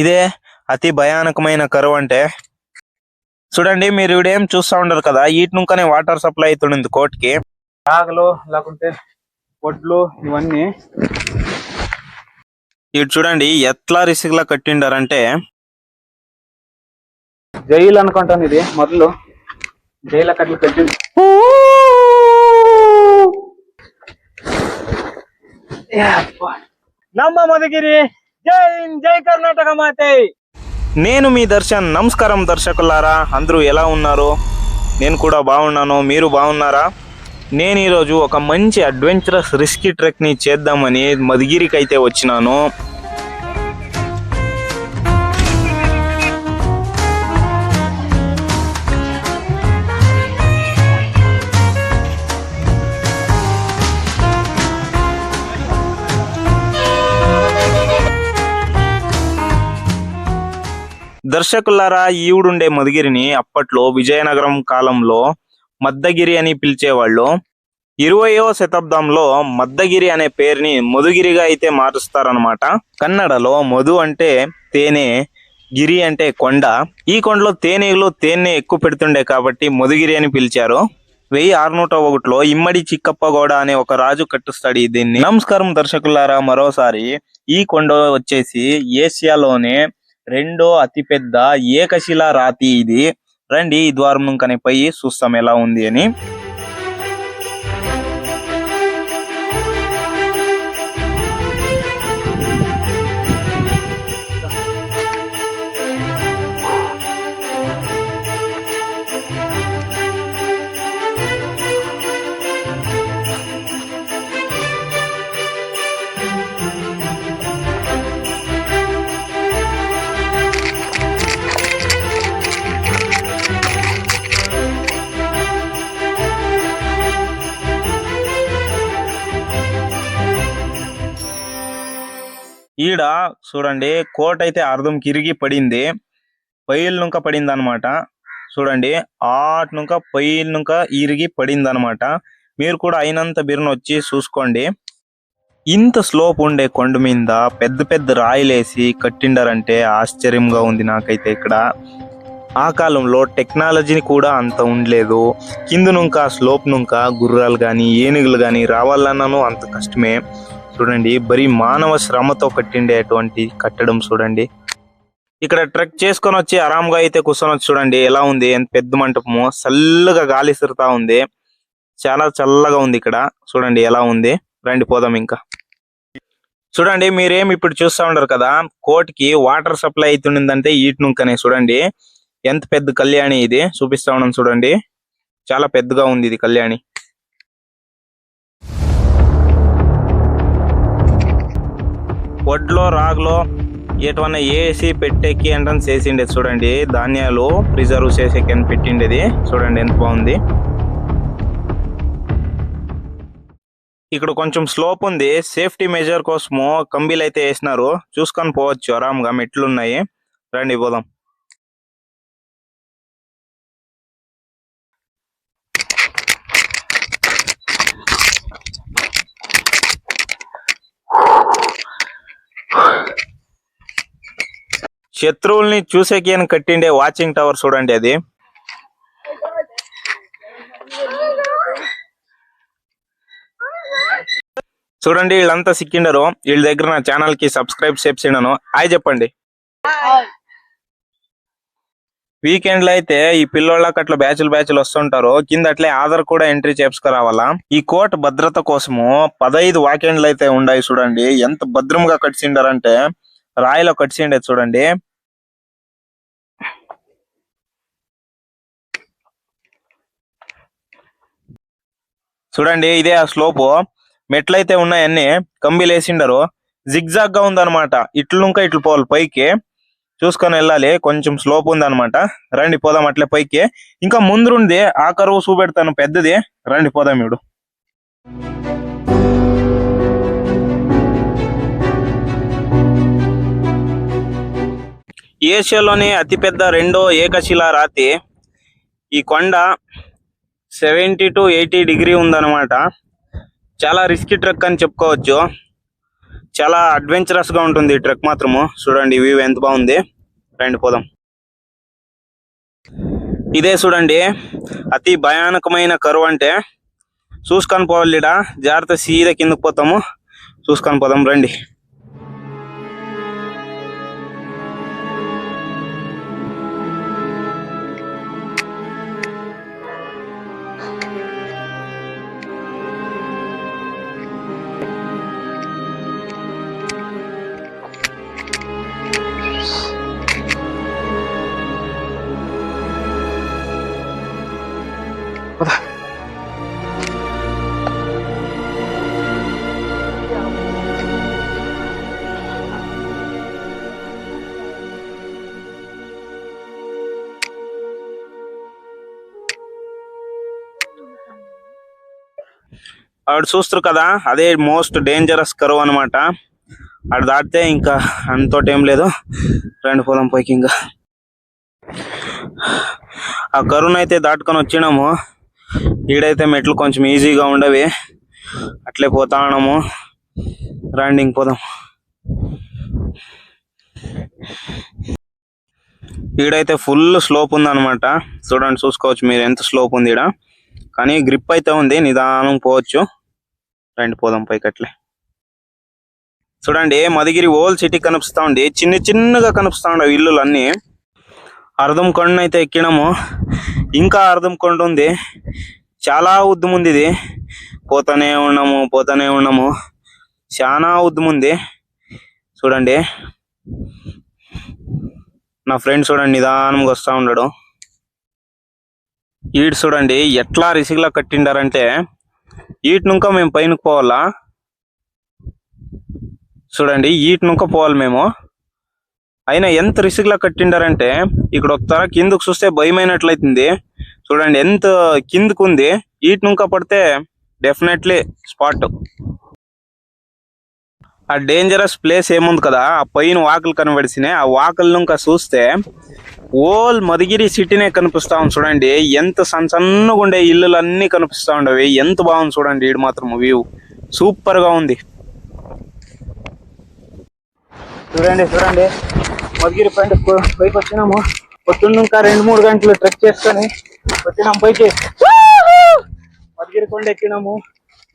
ఇదే అతి భయానకమైన కరువు అంటే. చూడండి, మీరు ఇవిడేం చూస్తా ఉండరు కదా, వీటి నుంకనే వాటర్ సప్లై అవుతుంది కోటికి. ఆగలు లేకుంటే వడ్లు ఇవన్నీ ఇటు చూడండి ఎట్లా రిసిక్ లా కట్టిండారంటే, జైలు అనుకుంటాను ఇది. మొదలు జైలు కట్లు కట్టింది. నమ్మ మధుగిరి, జై జై కర్ణాటక మాతే. నేను మీ దర్శన్. నమస్కారం దర్శకులారా, అందరూ ఎలా ఉన్నారు? నేను కూడా బాగున్నాను. మీరు బాగున్నారా? నేను ఈరోజు ఒక మంచి అడ్వెంచరస్ రిస్కీ ట్రెక్ని చేద్దామని మధుగిరికి అయితే వచ్చినాను. దర్శకులారా, ఈవుడుండే మధుగిరిని అప్పట్లో విజయనగరం కాలంలో మద్దగిరి అని పిలిచేవాళ్ళు. 20వ శతాబ్దంలో మద్దగిరి అనే పేరుని మధుగిరిగా అయితే మారుస్తారనమాట. కన్నడలో మధు అంటే తేనె, గిరి అంటే కొండ. ఈ కొండలో తేనెలు తేనె ఎక్కువ పెడుతుండే కాబట్టి మధుగిరి అని పిలిచారు. 1601లో ఇమ్మడి చిక్కప్ప గౌడ అనే ఒక రాజు కట్టుస్తాడు దీన్ని. నమస్కారం దర్శకులారా, మరోసారి ఈ కొండ వచ్చేసి ఏషియాలోనే రెండో అతిపెద్ద ఏకశిలా రాతి ఇది. రండి ఈ ద్వారం నుంకనే పోయి చూస్తాం ఎలా ఉంది అని. ఈడ చూడండి కోట అయితే అర్ధం కిరిగి పడింది. పైల్ నుంక పడింది అనమాట. చూడండి ఆట్ నుంక పైల్ నుంక ఇరిగి పడింది అనమాట. మీరు కూడా అయినంత బిర్న వచ్చి చూసుకోండి. ఇంత స్లోప్ ఉండే కొండ మీద పెద్ద పెద్ద రాయిలేసి కట్టిండారంటే ఆశ్చర్యంగా ఉంది నాకైతే. ఇక్కడ ఆ కాలంలో టెక్నాలజీని కూడా అంత ఉండలేదు. కింద నుంక స్లోప్ నుంక గుర్రాలు కానీ ఏనుగులు కానీ రావాలన్నాను అంత కష్టమే. చూడండి బరీ మానవ శ్రమతో కట్టిండేటువంటి కట్టడం. చూడండి ఇక్కడ ట్రెక్ చేసుకొని వచ్చి ఆరాంగా అయితే కూర్చొని చూడండి ఎలా ఉంది. ఎంత పెద్ద మంటపము, చల్లగా గాలి సిరుతా ఉంది, చాలా చల్లగా ఉంది ఇక్కడ. చూడండి ఎలా ఉంది. రండి పోదాం ఇంకా. చూడండి మీరేం ఇప్పుడు చూస్తా ఉండరు కదా, కోటికి వాటర్ సప్లై అవుతుందంటే ఈటి నుంకనే. చూడండి ఎంత పెద్ద కళ్యాణి ఇది, చూపిస్తా ఉన్నాను చూడండి. చాలా పెద్దగా ఉంది ఇది కళ్యాణి. వడ్లో రాగులో ఏటవన్నా ఏసి పెట్టేకి ఎంట్రన్స్ వేసిండేది. చూడండి ధాన్యాలు ప్రిజర్వ్ చేసేకి అని పెట్టిండేది. చూడండి ఎంత బాగుంది. ఇక్కడ కొంచెం స్లోప్ ఉంది. సేఫ్టీ మెజర్ కోసము కంబీలు అయితే వేసినారు. చూసుకొని పోవచ్చు ఆరాంగా. మెట్లు ఉన్నాయి. రండి పోదాం. శత్రువుల్ని చూసేకి అని కట్టిండే వాచింగ్ టవర్ చూడండి అది. చూడండి వీళ్ళంతా సిక్కిండరు. వీళ్ళ దగ్గర నా ఛానల్ కి సబ్స్క్రైబ్ చేసినాను. హాయ్ చెప్పండి. వీకెండ్ లో అయితే ఈ పిల్లోళ్ళకి అట్లా బ్యాచ్లు వస్తుంటారు. కింద అట్లే ఆధార్ కూడా ఎంట్రీ చేసుకురావాలా. ఈ కోట భద్రత కోసము 15 వాకెండ్లు అయితే ఉన్నాయి. చూడండి ఎంత భద్రంగా కట్టిండారంటే రాయిలో కట్టిండేది. చూడండి చూడండి ఇదే ఆ స్లోపు. మెట్లయితే ఉన్నాయన్నీ కంబీలు వేసిండరు. జిగ్జాగ్ గా ఉందన్నమాట. ఇట్లు ఇంకా ఇట్లు పోవాలి పైకి. చూసుకొని వెళ్ళాలి. కొంచెం స్లోప్ ఉందన్నమాట. రండి పోదాం అట్లే పైకి. ఇంకా ముందుంది ఆ కరువు చూపెడతాను పెద్దది. రండి పోదాం ఇప్పుడు. ఏషియాలోనే అతిపెద్ద రెండో ఏకశిలా రాతి. ఈ కొండ 70 to 80 డిగ్రీ ఉందన్నమాట. చాలా రిస్కీ ట్రెక్ అని చెప్పుకోవచ్చు. చాలా అడ్వెంచరస్ గా ఉంటుంది ఈ ట్రెక్ మాత్రము. చూడండి వ్యూ ఎంత బాగుంది. రండి పోదాం. ఇదే చూడండి అతి భయానకమైన కరువు అంటే. చూసుకొని పోవాలి, జాగ్రత్త సీదా కిందకు పోతాము. చూసుకొని పోదాం రండి. ఆవిడ చూస్తారు కదా, అదే మోస్ట్ డేంజరస్ కరువు అనమాట. ఆడు దాటితే ఇంకా అంతోటి ఏం లేదు. రండి పోదాం పైకి. ఇంకా ఆ కరువును అయితే దాటుకొని వచ్చినాము. ఈడైతే మెట్లు కొంచెం ఈజీగా ఉండవి, అట్లే పోతా ఉన్నాము. రండి ఇంక పోదాం. ఈడైతే ఫుల్ స్లోప్ ఉంది అనమాట. చూడండి, చూసుకోవచ్చు మీరు ఎంత స్లోప్ ఉంది ఈడ. కానీ గ్రిప్ అయితే ఉంది, నిదానం పోవచ్చు. రండి పోదాం పైకి అట్లే. చూడండి మధుగిరి ఓల్డ్ సిటీ కనిపిస్తా ఉంది. చిన్నగా కనిపిస్తా ఉండవు ఇల్లులు అన్ని. అర్ధం కొండ అయితే ఎక్కినాము. ఇంకా అర్ధం కొండ ఉంది, చాలా ఉద్దం ఉంది ఇది. పోతానే ఉన్నాము. చాలా ఉద్దం ఉంది. చూడండి నా ఫ్రెండ్ చూడండి నిదానంగా వస్తా ఉన్నాడు. ఈడు చూడండి ఎట్లా రిసిగ్లా కట్టిండారంటే, ఈటి నుంక మేము పైనకు పోవాలా. చూడండి ఈటి నుంక పోవాలి మేము. అయినా ఎంత రిసిగ్లా కట్టిండారంటే, ఇక్కడ ఒకసారి కిందకు చూస్తే భయమైనట్లయితుంది. చూడండి ఎంత కిందకు ఉంది. ఈటి నుంక పడితే డెఫినెట్లీ స్పాట్. ఆ డేంజరస్ ప్లేస్ ఏముంది కదా, ఆ పైన వాకులు కనబడిసినాయి. ఆ వాకుల నుంక చూస్తే ఓల్ మధుగిరి సిటీనే కనిపిస్తా ఉంది. చూడండి ఎంత సన్నగా ఉండే ఇల్లులు అన్ని కనిపిస్తా ఉండవి. ఎంత బాగుంది చూడండి. ఈడు మాత్రం వ్యూ సూపర్ గా ఉంది. చూడండి మధుగిరి పైకి వచ్చినాము. పొద్దున్న ఇంకా 2-3 గంటలు ట్రెక్ చేసుకొని వచ్చినాము పైకి. మధుగిరి కొండ ఎక్కినాము.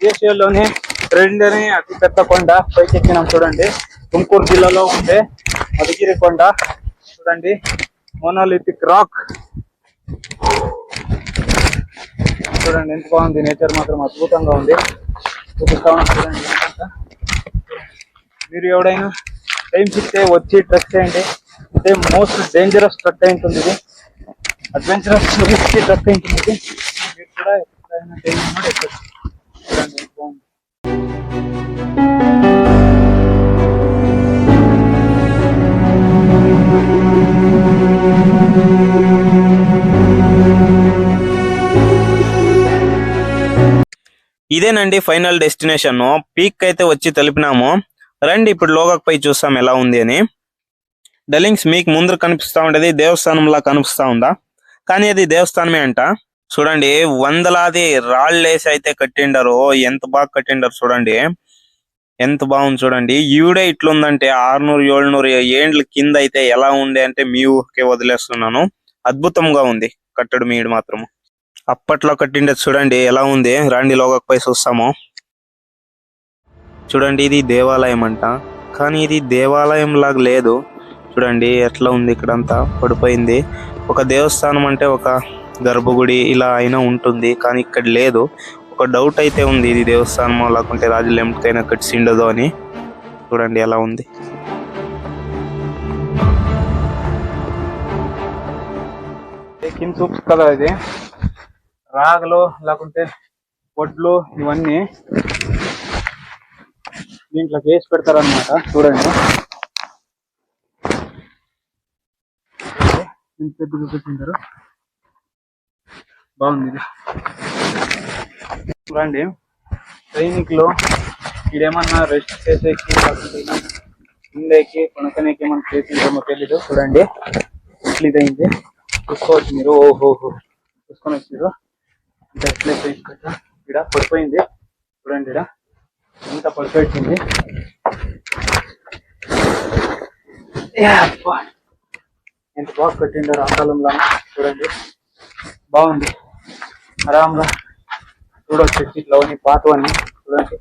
దేశంలోనే రెండనే అతి పెద్ద కొండ పైకి ఎక్కినాం. చూడండి తుమ్కూరు జిల్లాలో ఉండే మధుగిరి కొండ. చూడండి మోనోలిథిక్ రాక్. చూడండి ఎంత బాగుంది. నేచర్ మాత్రం అద్భుతంగా ఉంది. చూపిస్తా ఉన్నా చూడండి. మీరు ఎవడైనా టైం సిక్తే వచ్చి ట్రెక్ చేయండి. అంటే మోస్ట్ డేంజరస్ ట్రెక్ అయింటుంది ఇది. అడ్వెంచరస్ ట్రెక్ అయింటుంది ఇది. మీరు కూడా ఎప్పుడైనా టైం చూడండి ఎంత బాగుంది. ఇదేనండి ఫైనల్ డెస్టినేషన్. పీక్ అయితే వచ్చి తెలిపినాము. రండి ఇప్పుడు లోగాకు పై చూస్తాం ఎలా ఉంది అని. డలింగ్స్ మీకు ముందర కనిపిస్తా ఉండేది దేవస్థానంలా కనిపిస్తా ఉందా? కానీ అది దేవస్థానమే అంట. చూడండి వందలాది రాళ్ళేసి అయితే కట్టిండారు. ఎంత బాగా కట్టిండారు చూడండి. ఎంత బాగుంది చూడండి. ఈవిడే ఇట్లుందంటే 600-700 ఏండ్ల కింద అయితే ఎలా ఉండే అంటే మీ ఊహకే వదిలేస్తున్నాను. అద్భుతంగా ఉంది కట్టడు మీడు మాత్రము. అప్పట్లో కట్టిండేది చూడండి ఎలా ఉంది. రండి లోగాకు పై చూస్తాము. చూడండి ఇది దేవాలయం అంట, కానీ ఇది దేవాలయం లాగా లేదు. చూడండి ఎట్లా ఉంది, ఇక్కడంతా పడిపోయింది. ఒక దేవస్థానం అంటే ఒక గర్భగుడి ఇలా అయినా ఉంటుంది, కానీ ఇక్కడ లేదు. ఒక డౌట్ అయితే ఉంది, ఇది దేవస్థానమో లేకుంటే రాజులు ఎంతకైనా కట్టిండదో అని. చూడండి ఎలా ఉంది. కింద చూపు కదా ఇది రాగలు లేకుంటే వడ్లు ఇవన్నీ దీంట్లో వేసి పెడతారనమాట. చూడండి పెద్దగా పెట్టింటారు. బాగుంది ఇది. చూడండి సైనికులు ఇదేమన్నా రెస్ట్ చేసేకి ఉండేకి కొనకనేకి ఏమన్నా చేసిందేమో తెలీదు. చూడండి ఇట్లా ఇదైంది చూసుకోవచ్చు మీరు. ఓహోహో చూసుకొని వచ్చారు. ఇంకా ఎట్లే ఇక్కడ పడిపోయింది. చూడండి ఇక్కడ ఎంత పడిపోయింది. అబ్బా, ఎంత బాగా కట్టిండారు ఆ కాలంలో. చూడండి బాగుంది, ఆరాంగా చూడవచ్చు. ఇట్లా అవన్నీ పాతవన్నీ చూడండి,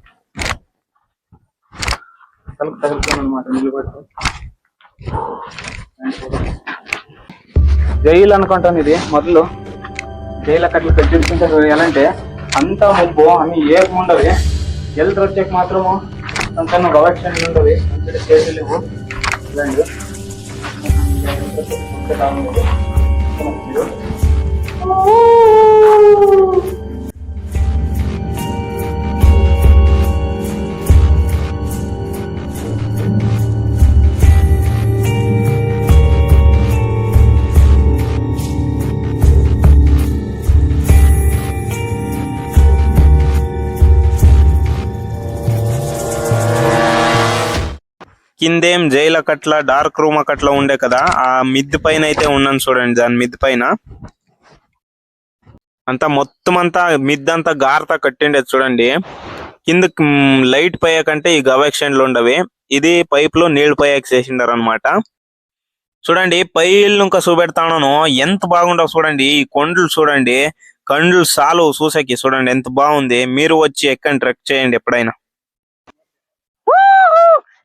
తగులుతాను అనమాట నిలబడి. జైలు అనుకుంటాను ఇది. మొదలు జైలు అక్కడికి కట్టించుకుంటారు. ఎలాంటే అంతా ముప్పు అన్ని ఏమి ఉండవి. ఎల్లు వచ్చాక మాత్రము అంత గవర్నమెంట్ ఉండవి, అంతటి చేతులు లేవు. ఇలాంటి కిందేం జైల కట్ల డార్క్ రూమ్ అట్లా ఉండే కదా, ఆ మిద్ది పైన అయితే ఉన్నాను చూడండి. దాని మిద్ది పైన అంతా మొత్తం అంతా మిద్దంతా గారతా కట్టిండేది చూడండి. కింద లైట్ పోయాకంటే ఈ గవాక్షన్లు ఉండవి. ఇది పైప్ లో నీళ్లు పోయాక చేసిండారు అనమాట. చూడండి పైలు ఇంకా చూపెడతాను, ఎంత బాగుండవు చూడండి. ఈ కొండలు చూడండి, కండ్లు సాలు చూసాకి. చూడండి ఎంత బాగుంది. మీరు వచ్చి ఎక్కండి, ట్రెక్ చేయండి ఎప్పుడైనా.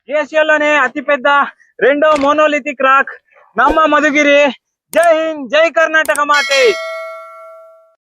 ఏషియాలోనే అతిపెద్ద రెండో మోనోలిథిక్ రాక్ నమ్మ మధుగిరి. జై హింద్, జై కర్ణాటక మాతే.